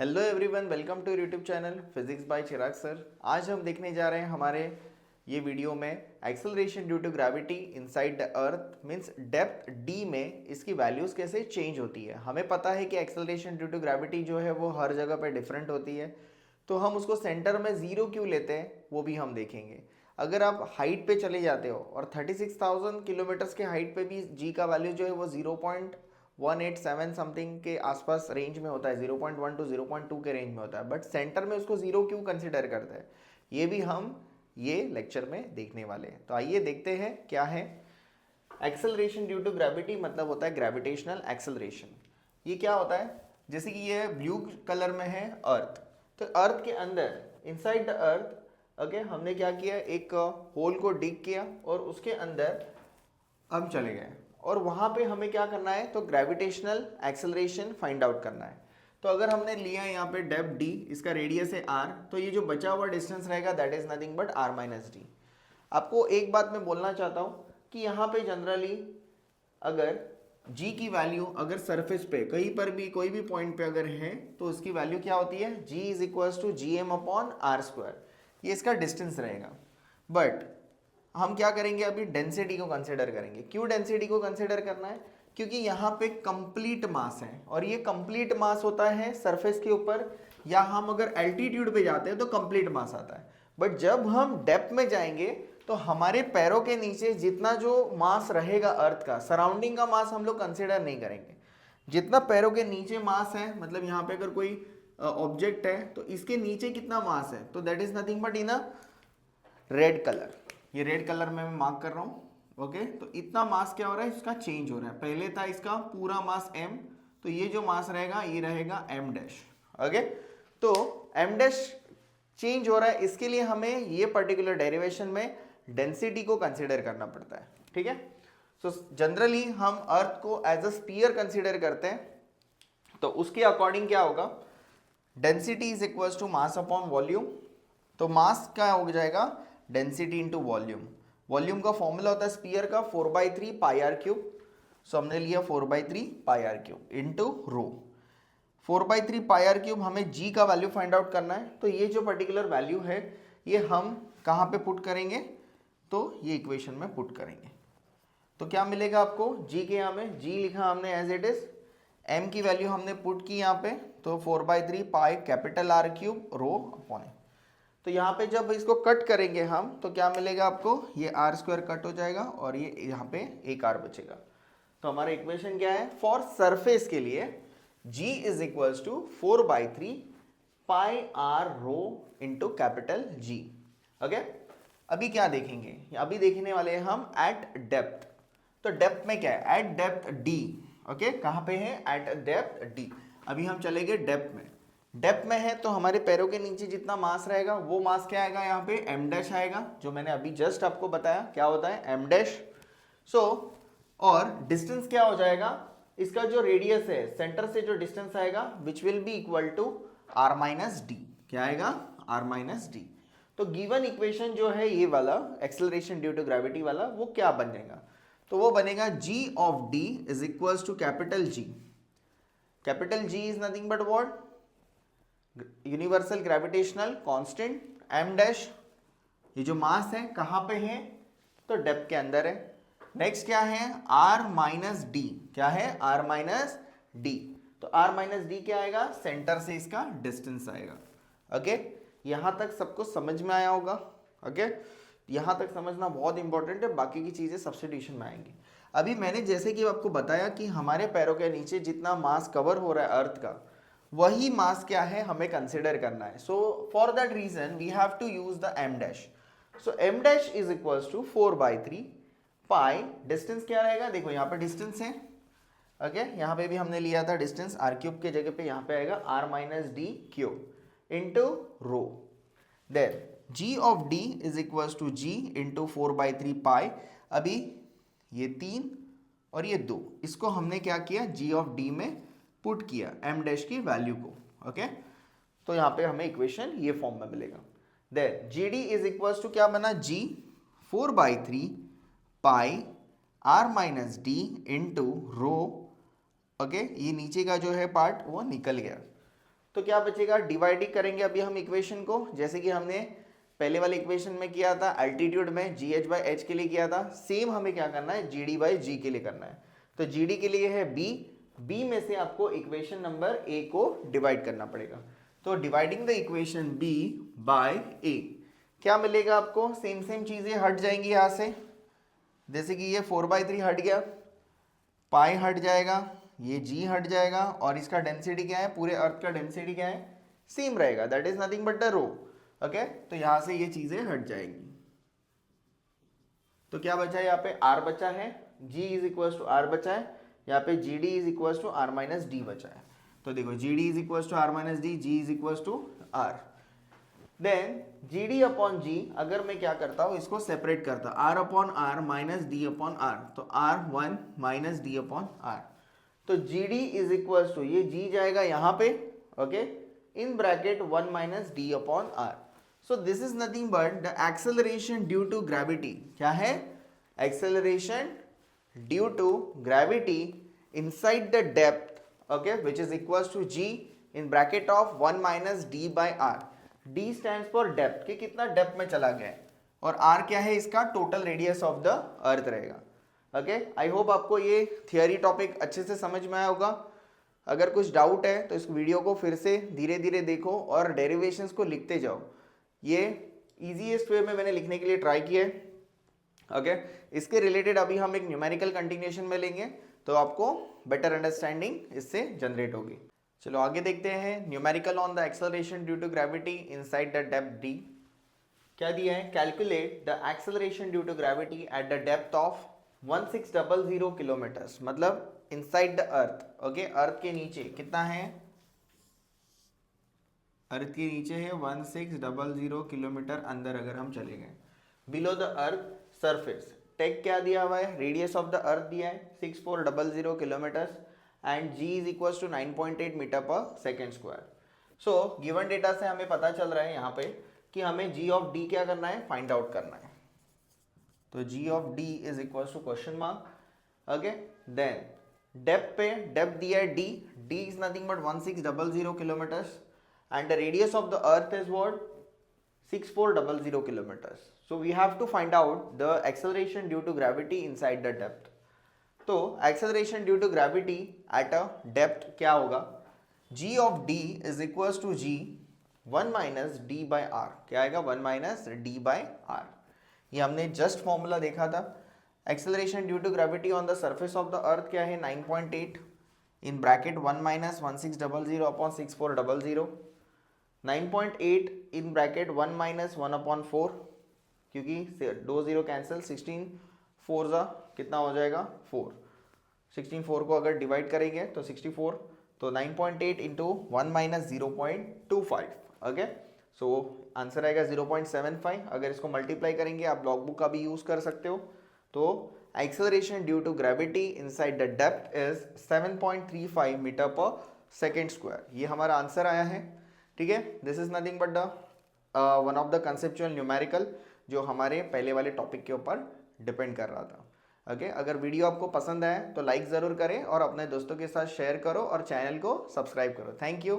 Hello everyone, welcome to YouTube channel physics by Chirag sir. आज हम देखने जा रहे हैं हमारे ये वीडियो में acceleration due to gravity inside the earth means depth D में इसकी वैल्यूज कैसे चेंज होती है। हमें पता है कि एक्सेलरेशन ड्यू टू ग्रेविटी जो है वो हर जगह पर डिफरेंट होती है, तो हम उसको सेंटर में जीरो क्यों लेते हैं वो भी हम देखेंगे। अगर आप हाइट पे चले जाते हो और 36,000 किलोमीटर्स के हाइट पे भी जी का वैल्यू जो है वो 0.187 समथिंग के आसपास रेंज में होता है, 0.1 टू 0.2 के रेंज में होता है, बट सेंटर में उसको जीरो क्यों कंसिडर करते हैं ये भी हम ये लेक्चर में देखने वाले हैं। तो आइए देखते हैं क्या है एक्सेलरेशन ड्यू टू ग्रेविटी। मतलब होता है ग्रेविटेशनल एक्सेलरेशन। ये क्या होता है, जैसे कि ये ब्लू कलर में है अर्थ, तो अर्थ के अंदर इनसाइड द अर्थ ओके हमने क्या किया, एक होल को डिग किया और उसके अंदर हम चले गए और वहां पे हमें क्या करना है, तो ग्रेविटेशनल एक्सेलरेशन फाइंड आउट करना है। तो अगर हमने लिया यहाँ पे डेप्थ डी, इसका रेडियस है आर, तो ये जो बचा हुआ डिस्टेंस रहेगा that is nothing but R minus D. आपको एक बात मैं बोलना चाहता हूँ कि यहाँ पे जनरली अगर g की वैल्यू अगर सरफेस पे कहीं पर भी कोई भी पॉइंट पे अगर है तो उसकी वैल्यू क्या होती है, g is equals to G M upon R square. ये इसका डिस्टेंस रहेगा। बट हम क्या करेंगे, अभी डेंसिटी को कंसिडर करेंगे। क्यों डेंसिटी को कंसिडर करना है, क्योंकि यहाँ पे कंप्लीट मास है और ये कंप्लीट मास होता है सरफेस के ऊपर, या हम अगर एल्टीट्यूड पे जाते हैं तो कंप्लीट मास आता है। बट जब हम डेप्थ में जाएंगे तो हमारे पैरों के नीचे जितना जो मास रहेगा अर्थ का, सराउंडिंग का मास हम लोग कंसिडर नहीं करेंगे। जितना पैरों के नीचे मास है, मतलब यहाँ पे अगर कोई ऑब्जेक्ट है तो इसके नीचे कितना मास है, तो that is nothing but in a red colour. ये रेड कलर में मैं मार्क कर रहा हूँ ओके। तो इतना मास क्या हो रहा है, इसका चेंज हो रहा है। पहले था इसका पूरा मास m, तो ये जो मास रहेगा ये रहेगा m डैश ओके। तो m डैश चेंज हो रहा है, इसके लिए हमें ये पर्टिकुलर डेरिवेशन में डेंसिटी को कंसीडर करना पड़ता है, ठीक है। सो जनरली हम अर्थ को एज अ स्फीयर कंसीडर करते हैं, तो उसके अकॉर्डिंग क्या होगा, density is equals to mass upon volume. तो मास क्या हो जाएगा, डेंसिटी इंटू वॉल्यूम। वॉल्यूम का फॉर्मूला होता है स्फीयर का 4/3 पाई आर क्यूब। सो हमने लिया 4/3 pi are cube into row. 4/3 pi are cube, हमें जी का वैल्यू फाइंड आउट करना है। तो ये जो पर्टिकुलर वैल्यू है ये हम कहाँ पे पुट करेंगे, तो ये इक्वेशन में पुट करेंगे। तो क्या मिलेगा आपको, जी के यहाँ में जी लिखा हमने एज इट इज, एम की वैल्यू हमने पुट की यहाँ पे, तो 4/3 pi capital R cube rho upon. तो यहाँ पे जब इसको कट करेंगे हम तो क्या मिलेगा आपको, ये आर स्क्वायर कट हो जाएगा और ये यहाँ पे एक आर बचेगा। तो हमारा इक्वेशन क्या है, फॉर सरफेस के लिए g is equals to 4/3 pi R rho into capital G okay. अभी क्या देखेंगे, अभी देखने वाले हैं हम एट डेप्थ। तो डेप्थ में क्या है, एट डेप्थ डी ओके। कहाँ पे है, एट डेप्थ डी। अभी हम चलेंगे डेप्थ में। डेप्थ में है तो हमारे पैरों के नीचे जितना मास रहेगा वो मास क्या आएगा, यहाँ पे एम डैश आएगा, जो मैंने अभी जस्ट आपको बताया क्या होता है एम डैश। सो और डिस्टेंस क्या हो जाएगा, इसका जो रेडियस है सेंटर से जो डिस्टेंस आएगा which will be equal to R minus D. क्या आएगा, आर माइनस डी। तो गिवन इक्वेशन जो है ये वाला एक्सेलरेशन ड्यू टू ग्रेविटी वाला, वो क्या बन जाएगा, तो वो बनेगा g of d is equals to capital G। Capital G is nothing but what, universal gravitational constant m dash. ये जो मास है कहाँ पे है, तो डेप्थ के अंदर है। नेक्स्ट क्या है, r माइनस डी। क्या है, r माइनस डी। तो r माइनस डी क्या आएगा, सेंटर से इसका डिस्टेंस आएगा ओके। यहाँ तक सबको समझ में आया होगा ओके। यहाँ तक समझना बहुत इंपॉर्टेंट है, बाकी की चीजें सब्स्टिट्यूशन में आएंगी। अभी मैंने जैसे कि आपको बताया कि हमारे पैरों के नीचे जितना मास कवर हो रहा है अर्थ का, वही मास क्या है हमें कंसिडर करना है। So for that reason we have to use the M dash. So M dash is equals to 4/3 pi, distance क्या रहेगा, देखो यहाँ पे डिस्टेंस है ओके। यहाँ पे भी हमने लिया था डिस्टेंस, आर क्यूब के जगह पे यहाँ पे आएगा R minus D cube into rho. Then g of d is equals to g into 4/3 pi. अभी ये 3 और ये 2, इसको हमने क्या किया, g ऑफ d में पुट किया m डैश की वैल्यू को ओके। तो यहाँ पे हमें इक्वेशन ये फॉर्म में मिलेगा। Then G D is equals to क्या बना, g 4/3 pi r minus D into rho okay. ये नीचे का जो है पार्ट वो निकल गया। तो क्या बचेगा, डिवाइडिंग करेंगे अभी हम इक्वेशन को, जैसे कि हमने पहले वाले इक्वेशन में किया था, एल्टीट्यूड में GH/H के लिए किया था, सेम हमें क्या करना है, GD/G के लिए करना है। तो GD के लिए है B में से आपको इक्वेशन नंबर A को डिवाइड करना पड़ेगा। तो dividing the equation B by A, क्या मिलेगा आपको, सेम चीजें हट जाएंगी यहाँ से, जैसे कि ये 4/3 हट गया, पाई हट जाएगा, ये G हट जाएगा, और इसका डेंसिटी क्या है, पूरे अर्थ का डेंसिटी क्या है, सेम रहेगा, that is nothing but the rho. Okay, तो यहां से ये चीजें हट जाएंगी। तो क्या बचा है, यहाँ पे R बचा है, G is equal to R बचा है, यहाँ पे GD is equal to R minus D बचा है। तो देखो GD is equal to R minus D, G is equal to R, then GD upon G, अगर मैं क्या करता हूं, इसको सेपरेट करता, R upon R minus D upon R, तो R1 minus D upon R, तो GD इज इक्वल टू, ये G जाएगा यहाँ पे, okay, in bracket 1 minus D upon R। So this is nothing but the acceleration due to gravity, क्या है, acceleration due to gravity inside the depth, okay, which is equal to G in bracket of 1 minus D by R। D stands for depth, कि कितना depth में चला गया है, और R क्या है, इसका टोटल रेडियस ऑफ द अर्थ रहेगा। ओके, आई होप आपको ये थियोरी टॉपिक अच्छे से समझ में आया होगा। अगर कुछ डाउट है तो इस वीडियो को फिर से धीरे धीरे देखो और डेरिवेशंस को लिखते जाओ, ये इजीएस्ट वे में मैंने लिखने के लिए ट्राई किया है। ओके, इसके रिलेटेड अभी हम एक न्यूमेरिकल कंटिन्यूएशन में लेंगे, तो आपको बेटर अंडरस्टैंडिंग इससे जनरेट होगी। चलो आगे देखते हैं, numerical on the acceleration due to gravity inside the depth D। क्या दिया है, calculate the acceleration due to gravity at the depth of 1600 kilometres, मतलब inside the earth. Okay, earth के नीचे कितना है, अर्थ के नीचे है 1600 किलोमीटर अंदर अगर हम चले गए, below the earth surface, take क्या दिया हुआ है, रेडियस ऑफ द अर्थ दिया है 6400 kilometres, and G is equal to 9.8 metre per second square. So given data से हमें पता चल रहा है यहाँ पे कि हमें G ऑफ D क्या करना है, फाइंड आउट करना है। तो G of D is equal to question mark, okay, then depth पे, डेप्थ दिया है D is nothing but 1600 kilometres, and the radius of the earth is what, 6400 kilometers. So we have to find out the acceleration due to gravity inside the depth. तो acceleration due to gravity at a depth क्या होगा, G of D is equals to G 1 minus D by R, क्या आएगा, 1 minus D by R। ये हमने just formula देखा था। acceleration due to gravity on the surface of the earth क्या है, 9.8 in bracket 1 minus 1600 upon 6400, 9.8 in bracket 1 minus 1 upon 4, क्योंकि 2 0 cancel, 16 4 जा कितना हो जाएगा 4, 16 4 को अगर डिवाइड करेंगे तो 64, तो 9.8 into 1 minus 0.25, okay, so answer आएगा 0.75। अगर इसको मल्टीप्लाई करेंगे, आप लॉग बुक का भी यूज कर सकते हो, तो acceleration due to gravity inside the depth is 7.35 metre per second square, ये हमारा आंसर आया है। ठीक है, this is nothing but the one of the conceptual numerical जो हमारे पहले वाले टॉपिक के ऊपर डिपेंड कर रहा था। ओके, अगर वीडियो आपको पसंद आए तो लाइक ज़रूर करें और अपने दोस्तों के साथ शेयर करो और चैनल को सब्सक्राइब करो। Thank you.